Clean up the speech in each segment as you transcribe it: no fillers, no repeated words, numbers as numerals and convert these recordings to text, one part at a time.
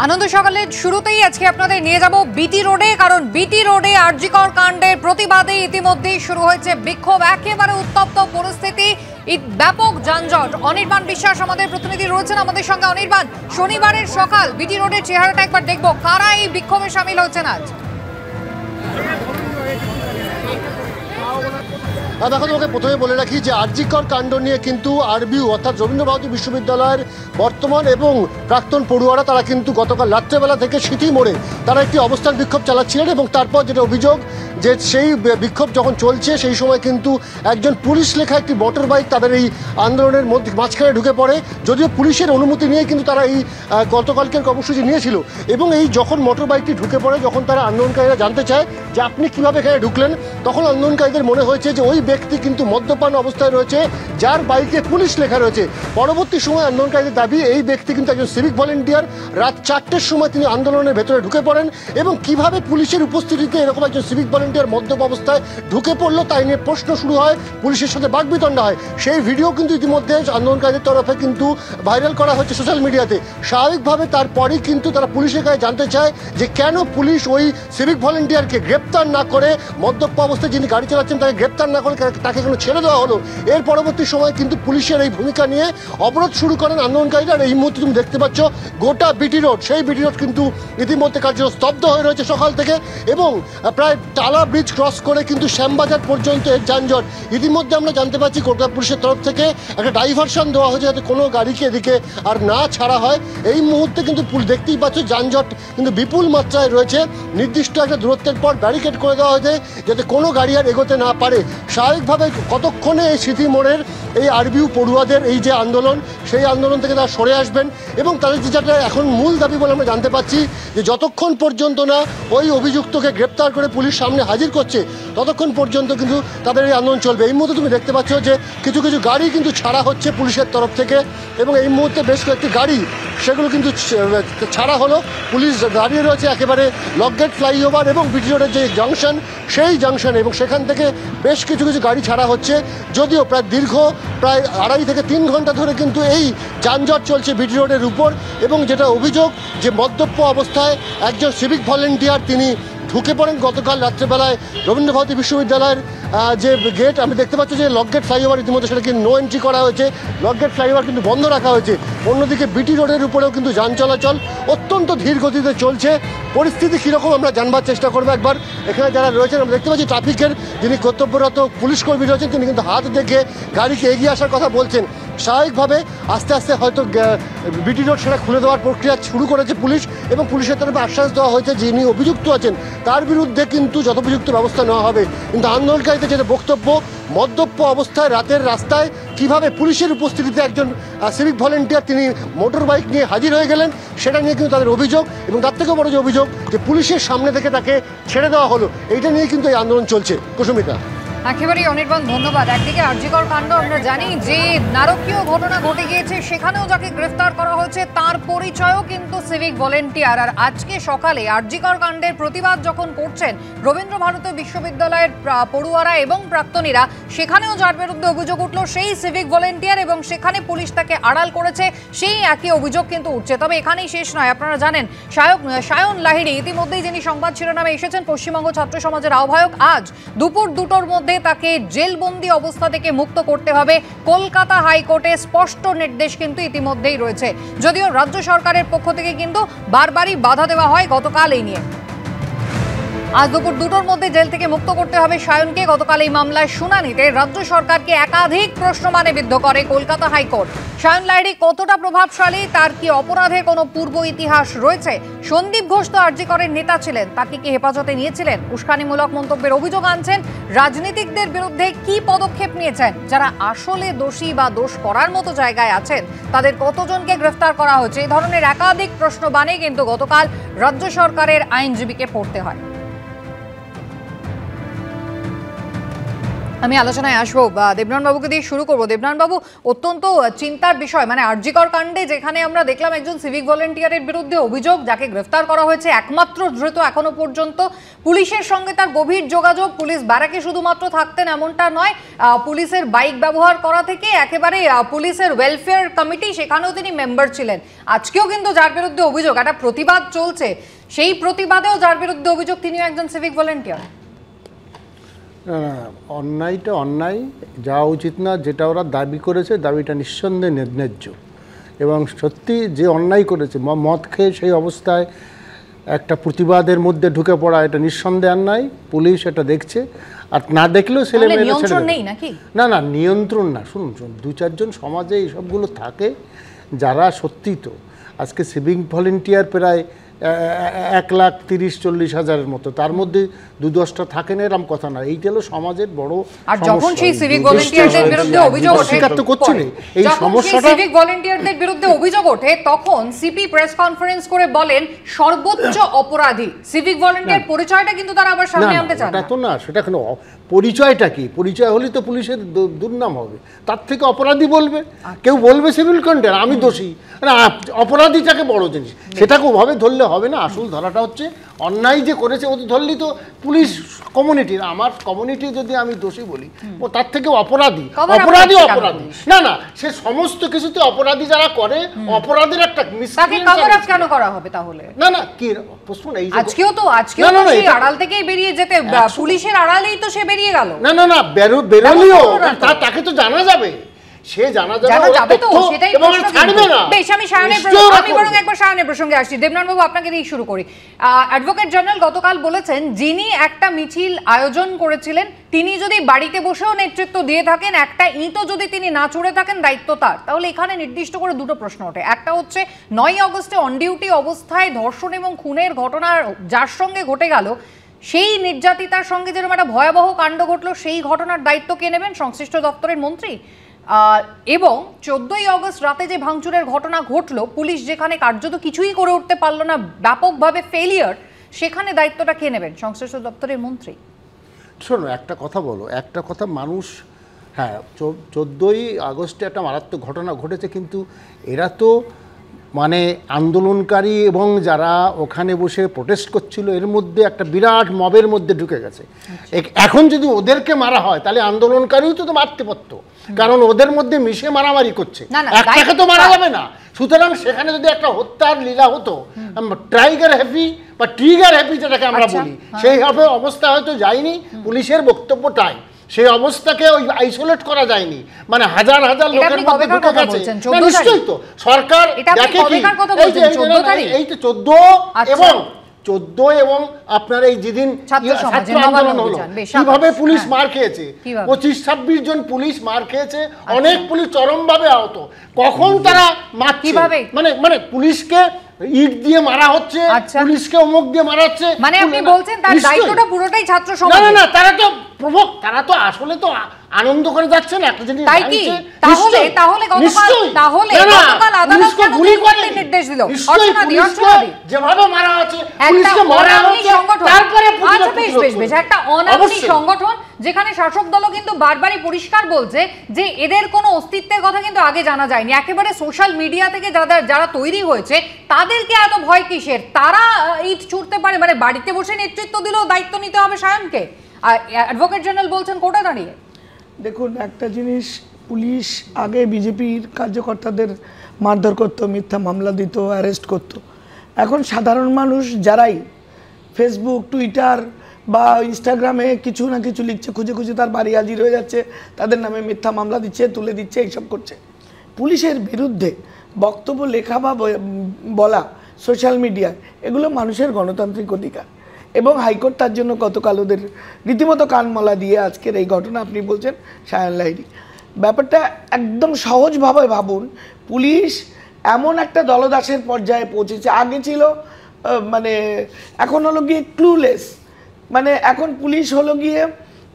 আনন্দ সকালের শুরুতেই আজকে আপনাদের নিয়ে যাব বিটি রোডে, কারণ বিটি রোডে আর.জি. কর কাণ্ডের প্রতিবাদে ইতিমধ্যেই শুরু হয়েছে বিক্ষোভ। একেবারে উত্তপ্ত পরিস্থিতি, ব্যাপক যানজট। অনির্বাণ বিশ্বাস আমাদের প্রতিনিধি রয়েছেন আমাদের সঙ্গে। অনির্বাণ, শনিবারের সকাল বিটি রোডের চেহারাটা একবার দেখবো, কারা এই বিক্ষোভে সামিল হচ্ছেন আজ? দেখো, তোমাকে প্রথমে বলে রাখি যে আর.জি. কর কাণ্ড নিয়ে কিন্তু আরবিউ অর্থাৎ রবীন্দ্রভারতী বিশ্ববিদ্যালয়ের বর্তমান এবং প্রাক্তন পড়ুয়ারা তারা কিন্তু গতকাল রাত্রেবেলা থেকে সিটি মোড়ে তারা একটি অবস্থান বিক্ষোভ চালাচ্ছিলেন। এবং তারপর যেটা অভিযোগ যে সেই বিক্ষোভ যখন চলছে সেই সময় কিন্তু একজন পুলিশ লেখা একটি মোটর বাইক তাদের এই আন্দোলনের মধ্যে মাঝখানে ঢুকে পড়ে। যদিও পুলিশের অনুমতি নিয়ে কিন্তু তারা এই গতকালকের কর্মসূচি নিয়েছিল। এবং এই যখন মোটর বাইকটি ঢুকে পড়ে, যখন তারা আন্দোলনকারীরা জানতে চায় যে আপনি কীভাবে এখানে ঢুকলেন, তখন আন্দোলনকারীদের মনে হয়েছে যে ওই ব্যক্তি কিন্তু মদ্যপান অবস্থায় রয়েছে যার বাইকে পুলিশ লেখা রয়েছে। পরবর্তী সময় আন্দোলনকারীদের দাবি এই ব্যক্তি কিন্তু একজন সিভিক ভলেন্টিয়ার। রাত 4টের সময় তিনি আন্দোলনের ভেতরে ঢুকে পড়েন এবং কিভাবে পুলিশের উপস্থিতিতে এরকম একজন সিভিক ভলেন্টিয়ার মদ্যপ অবস্থায় ঢুকে পড়লো তাই নিয়ে প্রশ্ন শুরু হয়, পুলিশের সাথে বাকবিতণ্ডা হয়। সেই ভিডিও কিন্তু ইতিমধ্যে আন্দোলনকারীদের তরফে কিন্তু ভাইরাল করা হচ্ছে সোশ্যাল মিডিয়াতে। স্বাভাবিকভাবে তারপরেই কিন্তু তারা পুলিশের কাছে জানতে চায় যে কেন পুলিশ ওই সিভিক ভলেন্টিয়ারকে গ্রেপ্তার না করে, মদ্যপ অবস্থায় যিনি গাড়ি চালাচ্ছেন তাকে গ্রেপ্তার না করে তাকে কেন ছেড়ে দেওয়া হলো। এর পরবর্তী সময় কিন্তু পুলিশের এই ভূমিকা নিয়ে অবরোধ শুরু করেন আন্দোলনকারীরা। এই মুহূর্তে তুমি দেখতে পাচ্ছ গোটা বিটি রোড, সেই বিটি রোড কিন্তু ইতিমধ্যে কার্যত স্তব্ধ হয়ে রয়েছে সকাল থেকে। এবং প্রায় টালা ব্রিজ ক্রস করে কিন্তু শ্যামবাজার পর্যন্ত এর যানজট। ইতিমধ্যে আমরা জানতে পারছি কলকাতা পুলিশের তরফ থেকে একটা ডাইভারশন দেওয়া হয়েছে যাতে কোনো গাড়িকে এদিকে আর না ছাড়া হয়। এই মুহূর্তে কিন্তু দেখতেই পাচ্ছ যানজট কিন্তু বিপুল মাত্রায় রয়েছে। নির্দিষ্ট একটা দূরত্বের পর ব্যারিকেড করে দেওয়া হয়েছে যাতে কোনো গাড়ি আর এগোতে না পারে। স্বাভাবিকভাবে কতক্ষণে এই স্মৃতি মোড়ের এই আরবিউ পড়ুয়াদের এই যে আন্দোলন, সেই আন্দোলন থেকে তারা সরে আসবেন। এবং তাদের যেটা এখন মূল দাবি বলে আমরা জানতে পাচ্ছি যে যতক্ষণ পর্যন্ত না ওই অভিযুক্তকে গ্রেপ্তার করে পুলিশ সামনে হাজির করছে ততক্ষণ পর্যন্ত কিন্তু তাদের এই আন্দোলন চলবে। এই মুহূর্তে তুমি দেখতে পাচ্ছ যে কিছু কিছু গাড়ি কিন্তু ছাড়া হচ্ছে পুলিশের তরফ থেকে এবং এই মুহূর্তে বেশ কয়েকটি গাড়ি সেগুলো কিন্তু ছাড়া হলো। পুলিশ দাঁড়িয়ে রয়েছে একেবারে লকগেট ফ্লাইওভার এবং বিটি রোডের যে জাংশন সেই জাংশনে, এবং সেখান থেকে বেশ কিছু কিছু গাড়ি ছাড়া হচ্ছে। যদিও প্রায় দীর্ঘ 2.5 থেকে 3 ঘন্টা ধরে কিন্তু এই যানজট চলছে বিটি রোডের উপর। এবং যেটা অভিযোগ যে মদ্যপ অবস্থায় একজন সিভিক ভলেন্টিয়ার তিনি ঢুকে পড়েন গতকাল রাত্রেবেলায় রবীন্দ্রভারতী বিশ্ববিদ্যালয়ের যে গেট আমি দেখতে পাচ্ছি যে লকগেট ফ্লাইওভার ইতিমধ্যে সেটাকে নো এন্ট্রি করা হয়েছে, লকগেট ফ্লাইওভার কিন্তু বন্ধ রাখা হয়েছে। অন্যদিকে বিটি রোডের উপরেও কিন্তু যান চলাচল অত্যন্ত ধীর গতিতে চলছে। পরিস্থিতি কীরকম আমরা জানবার চেষ্টা করবো একবার। এখানে যারা রয়েছেন আমরা দেখতে পাচ্ছি ট্রাফিকের যিনি কর্তব্যরত পুলিশ কর্মী রয়েছেন তিনি কিন্তু হাত দেখে গাড়িকে এগিয়ে আসার কথা বলছেন। স্বাভাবিকভাবে আস্তে আস্তে হয়তো বিটি রোড সেটা খুলে দেওয়ার প্রক্রিয়া শুরু করেছে পুলিশ, এবং পুলিশের তরফে আশ্বাস দেওয়া হয়েছে যিনি অভিযুক্ত আছেন তার বিরুদ্ধে কিন্তু যথোপযুক্ত ব্যবস্থা নেওয়া হবে। কিন্তু আন্দোলনকারীদের যেটা বক্তব্য, মদ্যপ অবস্থায় রাতের রাস্তায় কিভাবে পুলিশের উপস্থিতিতে একজন সিভিক ভলেন্টিয়ার তিনি মোটর বাইক নিয়ে হাজির হয়ে গেলেন সেটা নিয়ে কিন্তু তাদের অভিযোগ। এবং তার থেকেও বড় যে অভিযোগ যে পুলিশের সামনে থেকে তাকে ছেড়ে দেওয়া হলো, এইটা নিয়ে কিন্তু এই আন্দোলন চলছে। কুসুমিতা। একেবারেই অনির্বাণ, ধন্যবাদ। একদিকে আর.জি. কর কাণ্ড আমরা জানি যে নারকীয় ঘটনা ঘটে গিয়েছে, সেখানেও যাকে গ্রেফতার করা হয়েছে তার পরিচয়ও কিন্তু সিভিক ভলেন্টিয়ার। আর আজকে সকালে আর.জি. কর কাণ্ডের প্রতিবাদ যখন করছেন রবীন্দ্রভারতী বিশ্ববিদ্যালয়ের পড়ুয়ারা এবং প্রাক্তনীরা, সেখানেও যার বিরুদ্ধে অভিযোগ উঠল সেই সিভিক ভলেন্টিয়ার, এবং সেখানে পুলিশ তাকে আড়াল করেছে, সেই একই অভিযোগ কিন্তু উঠছে। তবে এখানেই শেষ নয়। আপনারা জানেন সায়ন লাহিড়ী ইতিমধ্যেই যিনি সংবাদ শিরোনামে এসেছেন, পশ্চিমবঙ্গ ছাত্র সমাজের আহ্বায়ক, আজ দুপুর 2টোর মধ্যে তাকে জেলবন্দি অবস্থা থেকে মুক্ত করতে হবে। কলকাতা হাইকোর্টে স্পষ্ট নির্দেশ কিন্তু ইতিমধ্যেই রয়েছে। যদিও রাজ্য সরকারের পক্ষ থেকে কিন্তু বারবারই বাধা দেওয়া হয় গতকাল এই নিয়ে। আজ দুপুর 2টোর মধ্যে জেল থেকে মুক্ত করতে হবে সায়নকে। গতকাল এই মামলায় শুনানিতে রাজ্য সরকারকে একাধিক প্রশ্নমানে বিদ্ধ করে কলকাতা হাইকোর্ট। সায়ন লাহিড়ী কতটা প্রভাবশালী, তার কি অপরাধে কোনো পূর্ব ইতিহাস রয়েছে? সন্দীপ ঘোষ তো আর.জি. করের নেতা ছিলেন, তাকে কি হেফাজতে নিয়েছিলেন? উস্কানিমূলক মন্তব্যের অভিযোগ আনছেন। রাজনীতিকদের বিরুদ্ধে কি পদক্ষেপ নিয়েছেন? যারা আসলে দোষী বা দোষ করার মতো জায়গায় আছেন তাদের কতজনকে গ্রেফতার করা হয়েছে? এই ধরনের একাধিক প্রশ্নবাণে কিন্তু গতকাল রাজ্য সরকারের আইনজীবীকে পড়তে হয়। আমি আলোচনায় আসবো, দেবনারায়ণ বাবুকে দিয়ে শুরু করবো। দেবনারায়ণ বাবু, অত্যন্ত চিন্তার বিষয়, মানে আরজিকর কাণ্ডে যেখানে আমরা দেখলাম একজন সিভিক ভলেন্টিয়ারের বিরুদ্ধে অভিযোগ, যাকে গ্রেফতার করা হয়েছে, একমাত্র ধৃত এখনো পর্যন্ত, পুলিশের সঙ্গে তার গভীর যোগাযোগ, পুলিশ ব্যারাকে শুধুমাত্র থাকতেন এমনটা নয়, পুলিশের বাইক ব্যবহার করা থেকে একেবারে পুলিশের ওয়েলফেয়ার কমিটি সেখানেও তিনি মেম্বার ছিলেন। আজকেও কিন্তু যার বিরুদ্ধে অভিযোগ, একটা প্রতিবাদ চলছে, সেই প্রতিবাদেও যার বিরুদ্ধে অভিযোগ তিনিও একজন সিভিক ভলেন্টিয়ার। অন্যায়টা অন্যায়, যাওয়া উচিত না। যেটা ওরা দাবি করেছে দাবিটা নিঃসন্দেহে ন্যায্য, এবং সত্যি যে অন্যায় করেছে মদ খেয়ে সেই অবস্থায় একটা প্রতিবাদের মধ্যে ঢুকে পড়া, এটা নিঃসন্দেহে অন্যায়। পুলিশ এটা দেখছে, আর না দেখলেও ছেলে মেয়েরা ছেড়ে দেয় না। না, নিয়ন্ত্রণ না। শুনুন, 2-4 জন সমাজে এইসবগুলো থাকে যারা সত্যি তো আজকে সিভিক ভলেন্টিয়ার প্রায় 1,30,40,000-এর মতো, তার মধ্যে 2-10টা থাকে না এরকম কথা না। এইটা হলো সমাজের বড়। আর যখন সেই সিভিক ভলেন্টিয়ারদের বিরুদ্ধে অভিযোগ ওঠে, স্বীকার তো করছি না এই সমস্যাটা, সিভিক ভলেন্টিয়ারদের বিরুদ্ধে অভিযোগ ওঠে, তখন সিপি প্রেস কনফারেন্স করে বলেন সর্বোচ্চ অপরাধী সিভিক ভলেন্টিয়ার। পরিচয়টা কিন্তু তারা আবার সামনে আনতে চান না। এটা তো না, সেটা কেন, পরিচয়টা কি? পরিচয় হলে তো পুলিশের দুর্নাম হবে, তার থেকে অপরাধী বলবে। কেউ বলবে সিভিল ভলেন্টিয়ার আমি দোষী, না, অপরাধীটাকে বড় জিনিস, সেটাকে ওভাবে ধরলে হবে না। আসল ধরাটা হচ্ছে অন্যায় যে করেছে ও তো ধরলি তো পুলিশ কমিউনিটির, আমার কমিউনিটি যদি আমি দোষী বলি, ও তার থেকে অপরাধী। অপরাধী না, না, সে সমস্ত কিছুতে অপরাধী যারা করে, অপরাধের একটা কেন করা হবে তাহলে? না না, কি প্রশ্ন নেই। আজকেও তো সেই আড়াল থেকেই বেরিয়ে যেতে, পুলিশের আড়ালেই তো সে বেরিয়ে গেল। না না না, বেরোলিও তাকে তো জানা যাবে, সে জানা যাবে তো, সেটাই ছাড়বে না। বেশ, আমি বরং একবার সায়নের প্রসঙ্গে আসছি। দেবনারায়ণ বাবু, আপনাকে দিয়ে শুরু করি। অ্যাডভোকেট জেনারেল গতকাল বলেছেন, যিনি একটা মিছিল আয়োজন করেছিলেন তিনি যদি বাড়িতে বসেও নেতৃত্ব দিয়ে থাকেন, একটা ইঁটও যদি তিনি না ছুড়ে থাকেন, দায়িত্ব তার। তাহলে এখানে নির্দিষ্ট করে দুটো প্রশ্ন ওঠে। একটা হচ্ছে 9ই আগস্টে অন ডিউটি অবস্থায় ধর্ষণ এবং খুনের ঘটনা যার সঙ্গে ঘটে গেল, সেই নির্যাতিতার সঙ্গে যেরকম একটা ভয়াবহ কাণ্ড ঘটলো, সেই ঘটনার দায়িত্ব কে নেবেন? সংশ্লিষ্ট দপ্তরের মন্ত্রী। এবং 14ই আগস্ট রাতে যে ভাঙচুরের ঘটনা ঘটলো, পুলিশ যেখানে কার্যত কিছুই করে উঠতে পারলো না, ব্যাপকভাবে ফেলিয়ার, সেখানে দায়িত্বটা কে নেবেন? সংশ্লিষ্ট দপ্তরের মন্ত্রী। শোনো, একটা কথা বলো, একটা কথা মানুষ, হ্যাঁ 14ই আগস্টে একটা মারাত্মক ঘটনা ঘটেছে, কিন্তু এরা তো মানে আন্দোলনকারী এবং যারা ওখানে বসে প্রোটেস্ট করছিল এর মধ্যে একটা বিরাট মবের মধ্যে ঢুকে গেছে। এখন যদি ওদেরকে মারা হয় তাহলে আন্দোলনকারীও তো মারতে পারতো, কারণ ওদের মধ্যে মিশে মারামারি করছে, একটাকে তো মারা যাবে না। সুতরাং সেখানে যদি একটা হত্যার লীলা হতো, টাইগার হ্যাপি বা ট্রিগার হ্যাপি যেটাকে আমরা বলি, সেইভাবে অবস্থা হয়তো যায়নি। পুলিশের বক্তব্যটাই সেই অবস্থাকে ওই আইসোলেট করা যায়নি, মানে হাজার হাজার লোকের মধ্যে ঢুকে গেছে। নিশ্চয়ই তো সরকার দেখে কি, এই তো 14 এবং আপনার এই যেদিন ছাত্র আন্দোলন হলো, কিভাবে পুলিশ মার খেয়েছে, 25-26 জন পুলিশ মার খেয়েছে, অনেক পুলিশ চরমভাবে আহত। কখন তারা মারছে, মানে পুলিশকে ইট দিয়ে মারা হচ্ছে, পুলিশকে অমুক দিয়ে মারা হচ্ছে, মানে আপনি বলছেন তার দায়িত্বটা পুরোটাই ছাত্র সমাজ। না না, তারা তো আসলে তো আনন্দ করে যাচ্ছে না একটা জিনিস। তাই কি? তাহলে গতকাল আদালত কেন গুলি করতে নির্দেশ দিল? যেভাবে মারা হচ্ছে, পুলিশকে মারা হচ্ছে, তারপরে বেশ একটা অনামী সংগঠন, যেখানে শাসক দলও কিন্তু বারবারই পরিষ্কার বলছে যে এদের কোনো অস্তিত্বের কথা কিন্তু আগে জানা যায়নি, একেবারে সোশ্যাল মিডিয়া থেকে যারা তৈরি হয়েছে তাদেরকে এত ভয় কিসের? তারা ইট ছুটতে পারে, মানে বাড়িতে বসে নেতৃত্ব দিলেও দায়িত্ব নিতে হবে সায়নকে। অ্যাডভোকেট জেনারেল বলছেন কোর্টে দাঁড়িয়ে। দেখুন, একটা জিনিস, পুলিশ আগে বিজেপির কার্যকর্তাদের মারধর করতো, মিথ্যা মামলা দিত, অ্যারেস্ট করতো। এখন সাধারণ মানুষ যারাই ফেসবুক, টুইটার বা ইনস্টাগ্রামে কিছু না কিছু লিখছে, খুঁজে খুঁজে তার বাড়ি হাজির হয়ে যাচ্ছে, তাদের নামে মিথ্যা মামলা দিচ্ছে, তুলে দিচ্ছে, এইসব করছে। পুলিশের বিরুদ্ধে বক্তব্য লেখা বা বলা সোশ্যাল মিডিয়ায়, এগুলো মানুষের গণতান্ত্রিক অধিকার, এবং হাইকোর্ট তার জন্য গতকাল ওদের রীতিমতো কানমালা দিয়ে আজকের এই ঘটনা আপনি বলছেন সায়ন লাহিড়ী, ব্যাপারটা একদম সহজভাবে ভাবুন। পুলিশ এমন একটা দলদাসের পর্যায়ে পৌঁছেছে, আগে ছিল মানে এখন হলো গিয়ে ক্লুলেস, মানে এখন পুলিশ হলো গিয়ে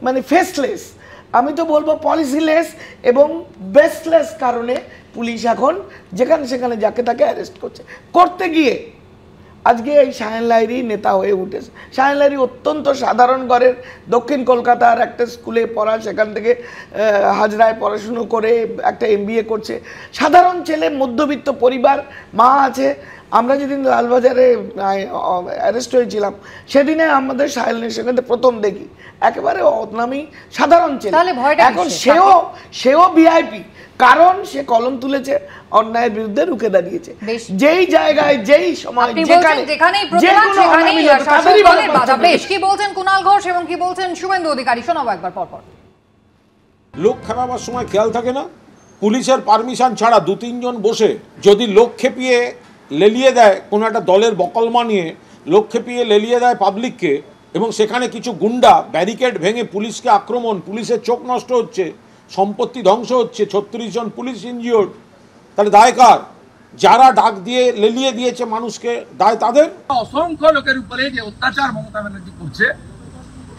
মানে ফেসলেস, আমি তো বলবো পলিসিলেস এবং বেসলেস। কারণে পুলিশ এখন যেখানে সেখানে যাকে তাকে অ্যারেস্ট করতে গিয়ে আজকে এই শায়ন লাহিড়ী নেতা হয়ে উঠেছে। শায়ন লাহিড়ী অত্যন্ত সাধারণ ঘরের, দক্ষিণ কলকাতার একটা স্কুলে পড়া, সেখান থেকে হাজরায় পড়াশুনো করে একটা MBA করছে, সাধারণ ছেলে, মধ্যবিত্ত পরিবার, মা আছে। আমরা যেদিন লালবাজারে অ্যারেস্ট হয়েছিলাম সেদিনে আমাদের শায়নের সেখানে প্রথম দেখি একেবারে অনামী সাধারণ ছেলে। এখন সেও VIP, কারণ সে কলম তুলেছে, অন্যায়ের বিরুদ্ধে রুখে দাঁড়িয়েছে। যেই জায়গায় যেই সময় বেশ কি বলছেন কুণাল ঘোষ এবং কি বলছেন শুভেন্দু অধিকারী, শোনাবো একবার পরপর। লোক খেপাবার সময় খেয়াল থাকে না, পুলিশের পারমিশন ছাড়া 2-3 জন বসে যদি লোক খেপিয়ে লেলিয়ে দেয়, কোনো একটা দলের বকলমা নিয়ে লোক খেপিয়ে লেলিয়ে দেয় পাবলিককে, এবং সেখানে কিছু গুন্ডা ব্যারিকেড ভেঙে পুলিশকে আক্রমণ, পুলিশের চোখ নষ্ট হচ্ছে, সম্পত্তি ধ্বংস হচ্ছে, 36 জন পুলিশ ইনজিওর্ড, তাহলে দায় কার? যারা ডাক দিয়ে লেলিয়ে দিয়েছে মানুষকে, দায় তাদের। অসংখ্য লোকের উপরে যে অত্যাচার মমতা ব্যানার্জি করছে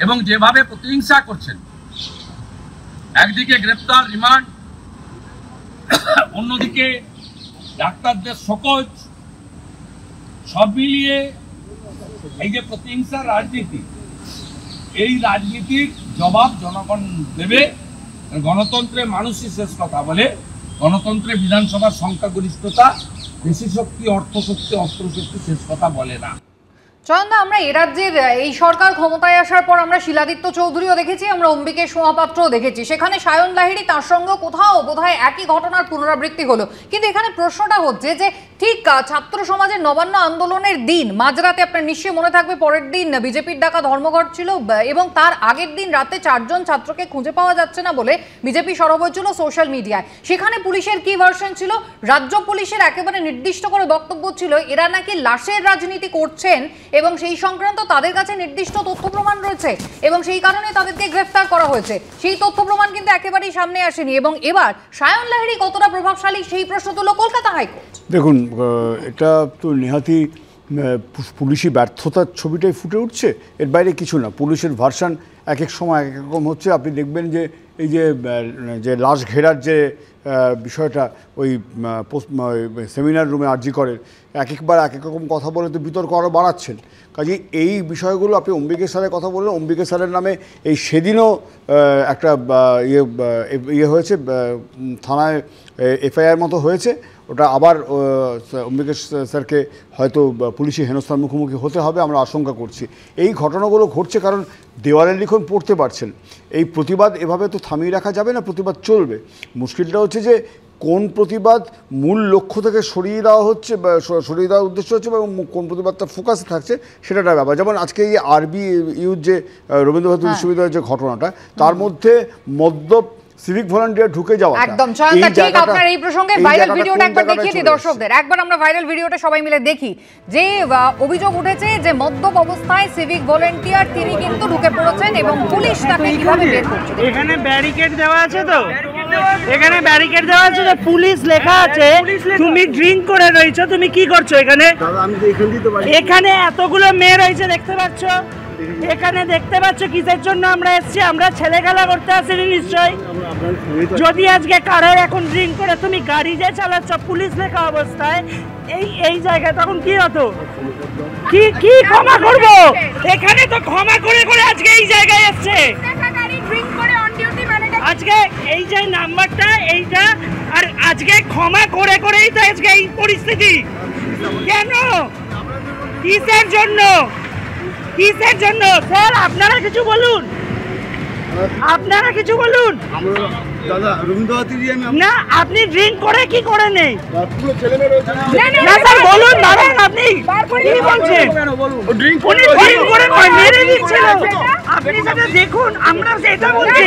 এবং যেভাবে প্রতিহিংসা করছেন, একদিকে গ্রেপ্তার, রিমান্ড, অন্যদিকে ডাক্তারদের শোকজ, সব মিলিয়ে এই যে প্রতিহিংসার রাজনীতি, এই রাজনীতির জবাব জনগণ দেবে। গণতন্ত্রে মানুষই শেষ কথা বলে, গণতন্ত্রে বিধানসভার সংখ্যাগরিষ্ঠতা, বেশি শক্তি, অর্থ শক্তি, অস্ত্র শক্তি শেষ কথা বলে না। চয়নদা, আমরা এ রাজ্যের এই সরকার ক্ষমতায় আসার পর আমরা শিলাদিত্য চৌধুরীও দেখেছি, আমরা অম্বিকেশ মহাপাত্রও দেখেছি, সেখানে শায়ন লাহিড়ী তার সঙ্গে কোথাও বোধহয় একই ঘটনার পুনরাবৃত্তি হলো। কিন্তু এখানে প্রশ্নটা হচ্ছে যে ঠিক ছাত্র সমাজের নবান্ন আন্দোলনের দিন মাঝরাতে, আপনার নিশ্চয়ই মনে থাকবে, পরের দিন বিজেপির ডাকা ধর্মঘট ছিল এবং তার আগের দিন রাতে 4 জন ছাত্রকে খুঁজে পাওয়া যাচ্ছে না বলে বিজেপি সরব হয়েছিল সোশ্যাল মিডিয়ায়। সেখানে পুলিশের কি ভার্সন ছিল? রাজ্য পুলিশের একেবারে নির্দিষ্ট করে বক্তব্য ছিল এরা নাকি লাশের রাজনীতি করছেন এবং সেই সংক্রান্ত তাদের কাছে নির্দিষ্ট তথ্য প্রমাণ রয়েছে এবং সেই কারণে তাদেরকে গ্রেফতার করা হয়েছে। সেই তথ্য প্রমাণ কিন্তু একেবারেই সামনে আসেনি এবং এবার শায়ন লাহিড়ী কতটা প্রভাবশালী সেই প্রশ্ন তুলল কলকাতা হাইকোর্ট। দেখুন, এটা তো নেহাতি পুলিশি ব্যর্থতার ছবিটাই ফুটে উঠছে, এর বাইরে কিছু না। পুলিশের ভার্সন এক এক সময় এক এক রকম হচ্ছে। আপনি দেখবেন যে এই যে লাশ ঘেরার যে বিষয়টা, ওই সেমিনার রুমে আরজি করে এক একবার এক এক রকম কথা বলে তো বিতর্ক আরও বাড়াচ্ছেন। কাজে এই বিষয়গুলো, আপনি অম্বিকেশ স্যারের কথা বললেন, অম্বিকেশ স্যারের নামে এই সেদিনও একটা ইয়ে হয়েছে, থানায় FIR মতো হয়েছে। ওটা আবার অম্বিকেশ স্যারকে হয়তো পুলিশি হেনস্থার মুখোমুখি হতে হবে, আমরা আশঙ্কা করছি। এই ঘটনাগুলো ঘটছে কারণ দেওয়ালের লিখন পড়তে পারছেন। এই প্রতিবাদ এভাবে তো থামিয়ে রাখা যাবে না, প্রতিবাদ চলবে। মুশকিলটা হচ্ছে যে কোন প্রতিবাদ মূল লক্ষ্য থেকে সরিয়ে দেওয়া হচ্ছে বা সরিয়ে দেওয়ার উদ্দেশ্য হচ্ছে এবং কোন প্রতিবাদটা ফোকাসে থাকছে সেটা একটা ব্যাপার। যেমন আজকে এই RBU যে রবীন্দ্রভারতী বিশ্ববিদ্যালয়ের যে ঘটনাটা, তার মধ্যে মদ্যপ সিভিক ভলান্টিয়ার ঢুকে যাওয়া, একদম চয়নদা ঠিক আপনার এই প্রসঙ্গে ভাইরাল ভিডিওটা একবার দেখিয়ে দিই দর্শকদের। একবার আমরা ভাইরাল ভিডিওটা সবাই মিলে দেখি। যে অভিযোগ উঠেছে যে মদ্যপ অবস্থায় সিভিক ভলান্টিয়ার তিনি কিন্তু ঢুকে পড়েছেন এবং পুলিশ তাকে কিভাবে বের করছে। এখানে ব্যারিকেড দেওয়া আছে, তো এখানে ব্যারিকেড দেওয়া আছে, যে পুলিশ লেখা আছে। তুমি ড্রিঙ্ক করে রয়েছো, তুমি কি করছো এখানে? এখানে এতগুলো মেয়ে রয়েছে, দেখতে পাচ্ছ? এখানে দেখতে পাচ্ছ কিসের জন্য আমরা এসেছি? আমরা ছেলে খেলা করতে আসিনি নিশ্চয়ই। যদি আজকে কারোর এখন ড্রিঙ্ক করে তুমি গাড়ি যে চালাচ্ছ পুলিশ লেখা অবস্থায়, এই জায়গায় তখন কি হতো? কি ক্ষমা করবো? এখানে তো ক্ষমা করে করে আজকে এই জায়গায় এসছে। আজকে এই যে নাম্বারটা এইটা, আর আজকে ক্ষমা করে করেই তো আজকে এই পরিস্থিতি। কেন? কিসের জন্য? কিসের জন্য? স্যার আপনারা কিছু বলুন, আপনারা কিছু বলুন। না, আপনি ড্রিঙ্ক করে কি করে নেই? না স্যার বলুন, দাঁড়ান, আপনি কি বলছেন? উনি ড্রিঙ্ক করে মেরে দিচ্ছিল। আপনি সেটা দেখুন, আমরা সেটা বলছি।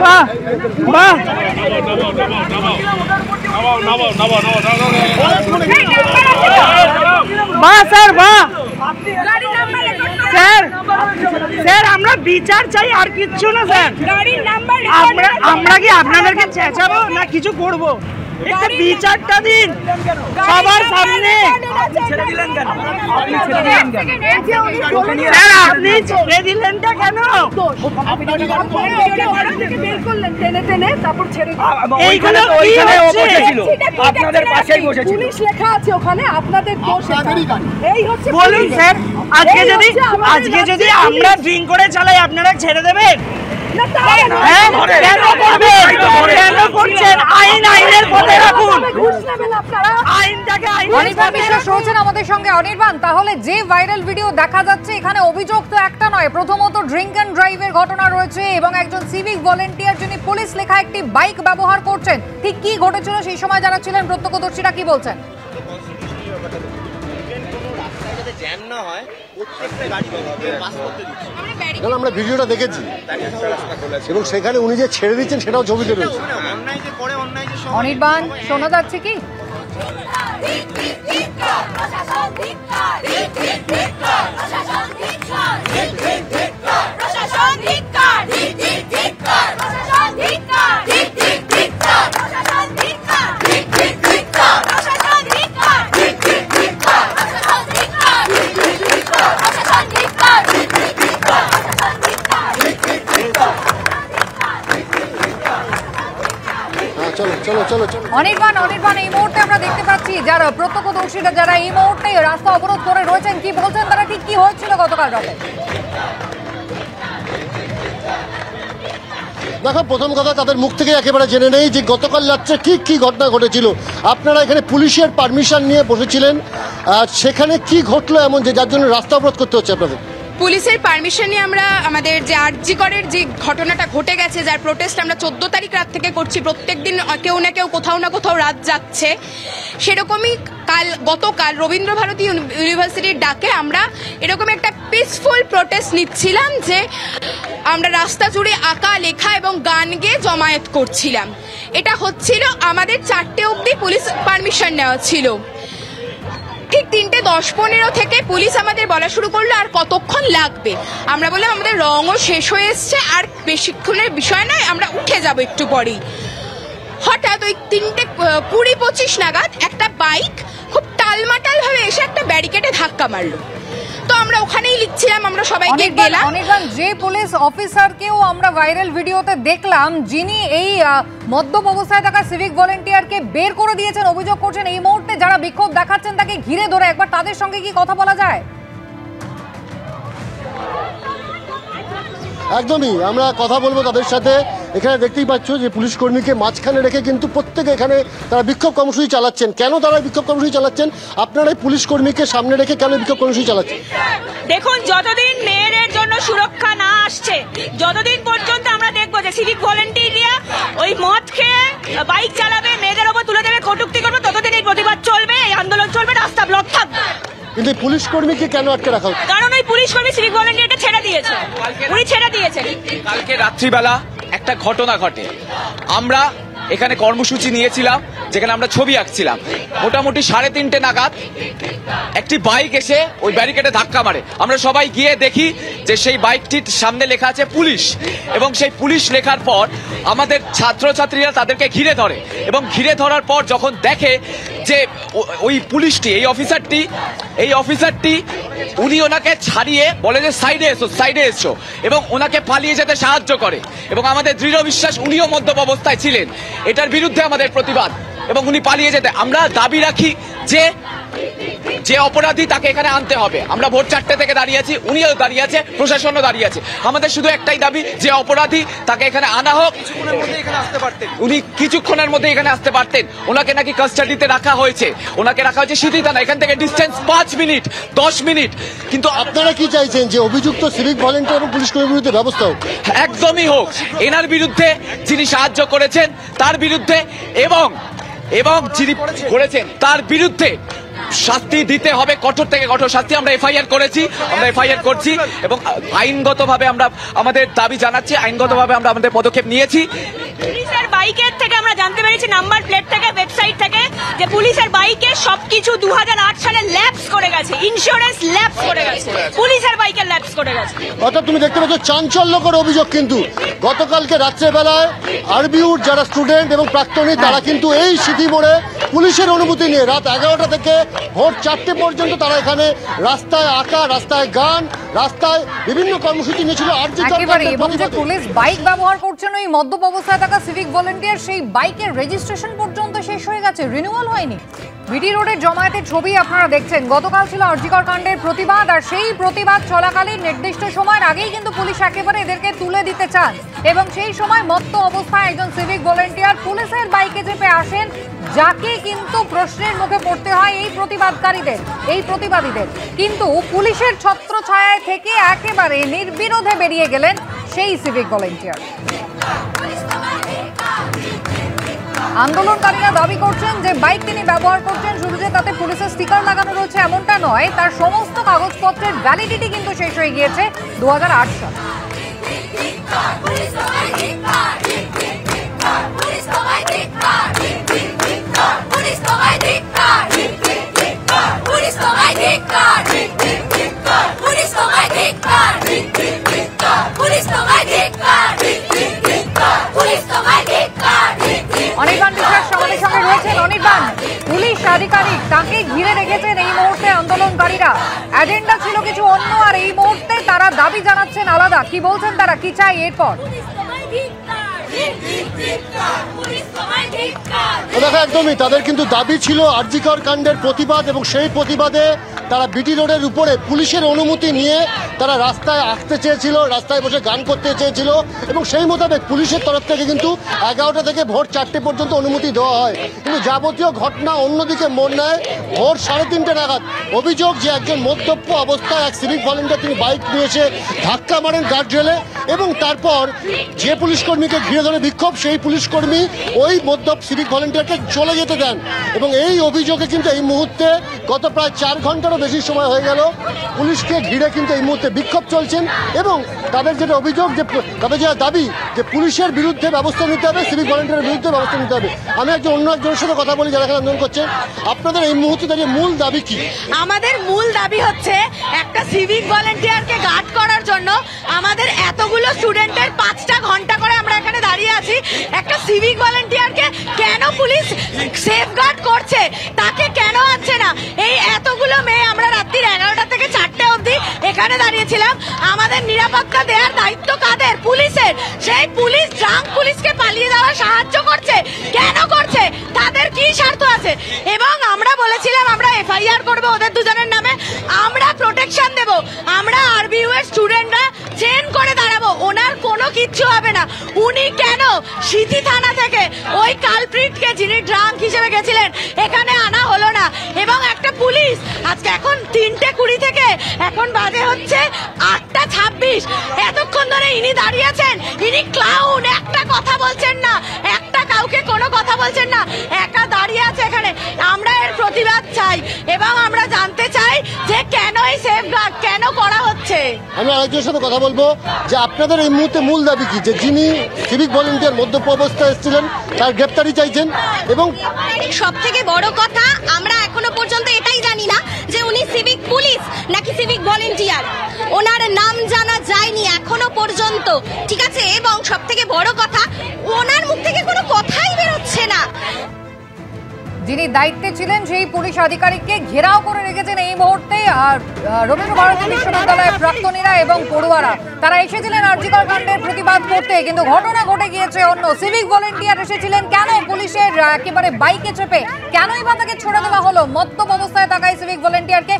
বাহ বাহ, বাহ স্যার, বাহ স্যার। স্যার আমরা বিচার চাই, আর কিচ্ছু না স্যার। আমরা কি আপনাদেরকে চেঁচাবো না কিছু করবো? বিচারটা দিন সবার সামনে। আপনি ছেড়ে দিলেন কেন? আপনাদের পাশেই বসেছিল, পুলিশ লেখা আছে ওখানে, আপনাদের দোষ। এই হচ্ছে বলুন স্যার, আজকে যদি আমরা ড্রিঙ্ক করে চালাই আপনারা ছেড়ে দেবেন? আমাদের সঙ্গে অনির্বাণ, তাহলে যে ভাইরাল ভিডিও দেখা যাচ্ছে এখানে অভিযোগ তো একটা নয়, প্রথমত ড্রিঙ্ক অ্যান্ড ড্রাইভের ঘটনা রয়েছে এবং একজন সিভিক ভলেন্টিয়ার যিনি পুলিশ লেখা একটি বাইক ব্যবহার করছেন। ঠিক কি ঘটেছিল সেই সময় যারা ছিলেন প্রত্যক্ষদর্শীরা কি বলছেন? আমরা ভিডিওটা দেখেছি এবং সেখানে উনি যে ছেড়ে দিচ্ছেন সেটাও ছবিতে রয়েছে। অনির্বাণ, শোনা যাচ্ছে কি? অনির্বাণ, এই মুহূর্তে আমরা দেখতে পাচ্ছি যারা প্রত্যক্ষদর্শীরা যারা এই মুহূর্তে রাস্তা অবরোধ করে রয়েছেন, কি বলছেন তারা, ঠিক কি হয়েছিল গতকাল রাতে? দেখো, প্রথম কথা তাদের মুখ থেকে একেবারে জেনে নেই যে গতকাল রাত্রে ঠিক কি ঘটনা ঘটেছিল। আপনারা এখানে পুলিশের পারমিশন নিয়ে বসেছিলেন, সেখানে কি ঘটলো এমন যে যার জন্য রাস্তা অবরোধ করতে হচ্ছে আপনাদের? পুলিশের পারমিশন নিয়ে আমরা আমাদের যে আরজিকরের যে ঘটনাটা ঘটে গেছে, যার প্রোটেস্ট আমরা 14 তারিখ রাত থেকে করছি, প্রত্যেকদিন কেউ না কেউ কোথাও না কোথাও রাত যাচ্ছে, সেরকমই গতকাল রবীন্দ্রভারতী ইউনিভার্সিটির ডাকে আমরা এরকম একটা পিসফুল প্রোটেস্ট নিচ্ছিলাম, যে আমরা রাস্তা জুড়ে আঁকা লেখা এবং গান গেয়ে জমায়েত করছিলাম। এটা হচ্ছিল আমাদের 4টে অবধি পুলিশ পারমিশন নেওয়া ছিল। ঠিক 3:10-15 থেকে পুলিশ আমাদের বলা শুরু করলো আর কতক্ষণ লাগবে। আমরা বললাম আমাদের রঙও শেষ হয়ে এসছে, আর বেশিক্ষণের বিষয় নয়, আমরা উঠে যাব একটু পরেই। হঠাৎ ওই 3:20-25 নাগাদ একটা বাইক খুব টালমাটাল ভাবে এসে একটা ব্যারিকেডে ধাক্কা মারলো। তো আমরা ওখানেই লিখছিলাম, আমরা সবাইকে গেলাম। অনির্বাণ, যে পুলিশ অফিসারকেও আমরা ভাইরাল ভিডিওতে দেখলাম যিনি এই মদ্যপ অবস্থায় থাকা সিভিক ভলেন্টিয়ারকে বের করে দিয়েছেন, অভিযোগ করছেন এই মুহূর্তে যারা বিক্ষোভ দেখাচ্ছেন তাকে ঘিরে ধরে, একবার তাদের সঙ্গে কি কথা বলা যায়? একদমই, আমরা কথা বলবো তাদের সাথে। এখানে দেখতেই পাচ্ছ যে পুলিশ কর্মীকে মাঝখানে রেখে কিন্তু প্রত্যেকে এখানে তারা বিক্ষোভ কর্মসূচি চালাচ্ছেন। কেন তারা বিক্ষোভ কর্মসূচি চালাচ্ছেন? আপনারা পুলিশ কর্মীকে সামনে রেখে কেন বিক্ষোভ কর্মসূচি চালাচ্ছেন? দেখুন, যতদিন মেয়েদের জন্য সুরক্ষা না আসছে, যতদিন পর্যন্ত আমরা দেখবো যে সিভিক ভলেন্টিয়াররা ওই মদ খেয়ে বাইক চালাবে, মেয়েদের ওপর তুলে দেবে, কটূক্তি করবে, ততদিন এই প্রতিবাদ চলবে, এই আন্দোলন চলবে, রাস্তা ব্লক থাকবে। কিন্তু পুলিশ কর্মীকে কেন আটকে রাখা হচ্ছে? কারণ ওই পুলিশ কর্মী সিভিক ভলেন্টিয়ারটা ছেড়ে দিয়েছে, উনি ছেড়ে দিয়েছেন। কালকে রাত্রিবেলা একটা ঘটনা ঘটে, আমরা এখানে কর্মসূচি নিয়েছিলাম যেখানে আমরা ছবি আঁকছিলাম। মোটামুটি 3:30 নাগাদ একটি বাইক এসে ওই ব্যারিকেডে ধাক্কা মারে। আমরা সবাই গিয়ে দেখি যে সেই বাইকটির সামনে লেখা আছে পুলিশ, এবং সেই পুলিশ লেখার পর আমাদের ছাত্রছাত্রীরা তাদেরকে ঘিরে ধরে, এবং ঘিরে ধরার পর যখন দেখে যে ওই পুলিশটি, এই অফিসারটি উনি ওনাকে ছাড়িয়ে বলে যে সাইডে এসো, এবং ওনাকে পালিয়ে যেতে সাহায্য করে, এবং আমাদের দৃঢ় বিশ্বাস উনিও মদ্যপ অবস্থায় ছিলেন। এটার বিরুদ্ধে আমাদের প্রতিবাদ, এবং উনি পালিয়ে যেতে আমরা দাবি রাখি যে অপরাধী তাকে এখানে আনতে হবে। আমরা ভোর 4টে থেকে দাঁড়িয়ে আছি, উনিও দাঁড়িয়ে আছে, প্রশাসনও দাঁড়িয়ে আছে। আমাদের শুধু একটাই দাবি যে অপরাধী তাকে এখানে আনা হোক। উনি কিছুক্ষণের মধ্যে এখানে আসতে পারতেন। ওনাকে নাকি কাস্টাডিতে রাখা হয়েছে, সিটি থানা, এখান থেকে ডিস্টেন্স 5 মিনিট 10 মিনিট। কিন্তু আপনারা কি চাইছেন যে অভিযুক্ত সিভিক ভলেন্টিয়ার এবং পুলিশ কর্মীর বিরুদ্ধে ব্যবস্থা হোক? একদমই হোক, এনার বিরুদ্ধে যিনি সাহায্য করেছেন তার বিরুদ্ধে, এবং যিনি করেছেন তার বিরুদ্ধে শাস্তি দিতে হবে, কঠোর থেকে কঠোর শাস্তি। আমরা এফআইআর করছি, এবং আইনগতভাবে আমরা আমাদের দাবি জানাচ্ছি, আইনগতভাবে আমরা আমাদের পদক্ষেপ নিয়েছি। পুলিশের বাইকের থেকে আমরা জানতে পেরেছি, নাম্বার প্লেট থেকে, ওয়েবসাইট থেকে, যে পুলিশের বাইকে সবকিছু 2008 সালে ল্যাপস করে গেছে, ইন্স্যুরেন্স ল্যাপস করে গেছে, পুলিশের বাইকের ল্যাপস করে গেছে। অর্থাৎ তুমি দেখতে পাচ্ছ চাঞ্চল্যকর অভিযোগ কিন্তু গতকালকে রাত্রেবেলায় আরবিউর যারা স্টুডেন্ট এবং প্রাক্তনী তারা কিন্তু এই সিটি মোড়ে পুলিশের অনুমতি নিয়ে রাত 11টা থেকে ভোর 4টে পর্যন্ত তারা এখানে রাস্তায় আঁকা, রাস্তায় গান, রাস্তায় বিভিন্ন কর্মসূচি নিয়েছিল। এবং যে পুলিশ বাইক ব্যবহার করছেন ওই মদ্যপ অবস্থায় থাকা সিভিক ভলেন্টিয়ার, সেই বাইকের রেজিস্ট্রেশন পর্যন্ত শেষ হয়ে গেছে, রিনিউয়াল হয়নি। বিডি রোডের জমায়েতের ছবি আপনারা দেখছেন। গতকাল ছিল আরজিকর কাণ্ডের প্রতিবাদ, আর সেই প্রতিবাদ চলাকালীন নির্দিষ্ট সময়ের আগেই কিন্তু পুলিশ একেবারে এদেরকে তুলে দিতে চান, এবং সেই সময় মত্ত অবস্থায় একজন সিভিক ভলেন্টিয়ার পুলিশের বাইকে চেপে আসেন, যাকে কিন্তু প্রশ্নের মুখে পড়তে হয় এই প্রতিবাদীদের। কিন্তু পুলিশের ছত্রছায়ায় থেকে একেবারে নির্বিরোধে বেরিয়ে গেলেন সেই সিভিক ভলেন্টিয়ার। আন্দোলনকারীরা দাবি করছেন যে বাইক তিনি ব্যবহার করছেন শুধু যে তাতে পুলিশের স্টিকার লাগানো রয়েছে এমনটা নয়, তার সমস্ত কাগজপত্রের ভ্যালিডিটি কিন্তু শেষ হয়ে গিয়েছে 2008 সালে। অনির্বাণ বিশ্বাস আমাদের সঙ্গে রয়েছেন। অনির্বাণ, পুলিশ আধিকারিক তাকে ঘিরে রেখেছেন এই মুহূর্তে আন্দোলনকারীরা, এজেন্ডা ছিল কিছু অন্য, আর এই মুহূর্তে তারা দাবি জানাচ্ছেন আলাদা। কি বলছেন তারা, কি চাই এরপর? দেখো একদমই তাদের কিন্তু দাবি ছিল আরজিকর কাণ্ডের প্রতিবাদ, এবং সেই প্রতিবাদে তারা বিটি রোডের উপরে পুলিশের অনুমতি নিয়ে তারা রাস্তায় আসতে চেয়েছিল, রাস্তায় বসে গান করতে চেয়েছিল, এবং সেই মোতাবেক পুলিশের তরফ থেকে কিন্তু 11টা থেকে ভোর 4টে পর্যন্ত অনুমতি দেওয়া হয়। কিন্তু যাবতীয় ঘটনা অন্যদিকে মোড় নেয় ভোর 3:30 নাগাদ। অভিযোগ যে একজন মদ্যপ অবস্থায় এক সিভিক ভলেন্টিয়ার তিনি বাইক নিয়ে এসে ধাক্কা মারেন গার্ডরেলে, এবং তারপর যে পুলিশ কর্মীকে ঘিরে ধরে বিক্ষোভ, সেই পুলিশ কর্মী ওই মদ্যপ সিভিক ভলেন্টিয়ারকে চলে যেতে দেন। এবং এই অভিযোগে কিন্তু এই মুহূর্তে গত প্রায় 4 ঘন্টারও বেশি সময় হয়ে গেল পুলিশকে ঘিরে কিন্তু এই মুহূর্তে বিক্ষোভ চলছেন, এবং তাদের যেটা অভিযোগ, যে তাদের যেটা দাবি যে পুলিশের বিরুদ্ধে ব্যবস্থা নিতে হবে, সিভিক ভলেন্টিয়ারের বিরুদ্ধে ব্যবস্থা নিতে হবে। আমি অন্য একজনের সাথে কথা বলি যারা এখানে আন্দোলন করছে। আপনাদের এই মুহূর্তে দাঁড়িয়ে মূল দাবি কি? আমাদের মূল দাবি হচ্ছে একটা সিভিক ভলেন্টিয়ারকে গার্ড করার জন্য আমাদের এতগুলো স্টুডেন্টের 5টা ঘন্টা করে আমরা এখানে দাঁড়িয়ে আছি। একটা সিভিক ভলেন্টিয়ারকে কেন পুলিশ সেফগার্ড করছে, তাকে কেন আনছে না? এই এতগুলো মেয়ে আমরা রাত্রির 11টা থেকে 4টে অবধি এখানে দাঁড়িয়েছিলাম। আমাদের নিরাপত্তা দেওয়ার দায়িত্ব কাদের? পুলিশের। সেই পুলিশ ড্রাঙ্ক পুলিশকে পালিয়ে যাওয়ার সাহায্য করছে, কেন করছে? তাদের কি স্বার্থ আছে? এবং আমরা বলেছিলাম আমরা এফআইআর করব ওদের দুজনের নামে, আমরা প্রোটেকশন দেব, আমরা আরবিইউ এর স্টুডেন্টরা চেন করে দাঁড়াবো, ওনার কোনো কিচ্ছু হবে না। উনি কেন সিথি থানা থেকে ওই কালপ্রিটকে, যিনি ড্রাঙ্ক হিসেবে গেছিলেন, এখানে আনা হলো না? এবং একটা পুলিশ আজকে এখন 3:20 থেকে এখন বাজে হচ্ছে 8:26, এতক্ষণ ধরে ইনি দাঁড়িয়েছেন, ইনি ক্লাউন, একটা কথা বলছেন না, একটা কাউকে কোনো কথা বলছেন না, একা দাঁড়িয়ে আছে এখানে। আমরা এর প্রতিবাদ চাই, এবং আমরা জানতে চাই যে কেন এই সেফগার্ড কেন করা হচ্ছে। আমি আরেকজনের সাথে কথা বলবো যে আপনাদের এই মুহূর্তে মূল দাবি কি? যে যিনি সিভিক ভলেন্টিয়ার মদ্যপ অবস্থায় এসেছিলেন তার গ্রেপ্তারি চাইছেন, এবং সব থেকে বড় কথা আমরা এখনো পর্যন্ত এটাই জানি না যে উনি সিভিক পুলিশ নাকি সিভিক ভলেন্টিয়ার, ওনার নাম জানা যায়নি এখনো পর্যন্ত, ঠিক আছে? এবং সব থেকে বড় কথা ওনার মুখ থেকে কোনো কথাই বেরোচ্ছে না। যিনি দায়িত্বে ছিলেন সেই পুলিশ আধিকারিককে ঘেরাও করে রেখেছেন এই মুহূর্তে আর রবীন্দ্র ভারতী বিশ্ববিদ্যালয়ের প্রাক্তনীরা এবং পড়ুয়ারা। তারা এসেছিলেন আরজিকর কাণ্ডের প্রতিবাদ করতে, কিন্তু ঘটনা ঘটে গিয়েছে অন্য। সিভিক ভলেন্টিয়ার এসেছিলেন কেন পুলিশের একেবারে বাইকে চেপে, কেনই বা তাকে ছেড়ে দেওয়া হলো? মদ্যপ অবস্থায় থাকা এই সিভিক ভলেন্টিয়ারকে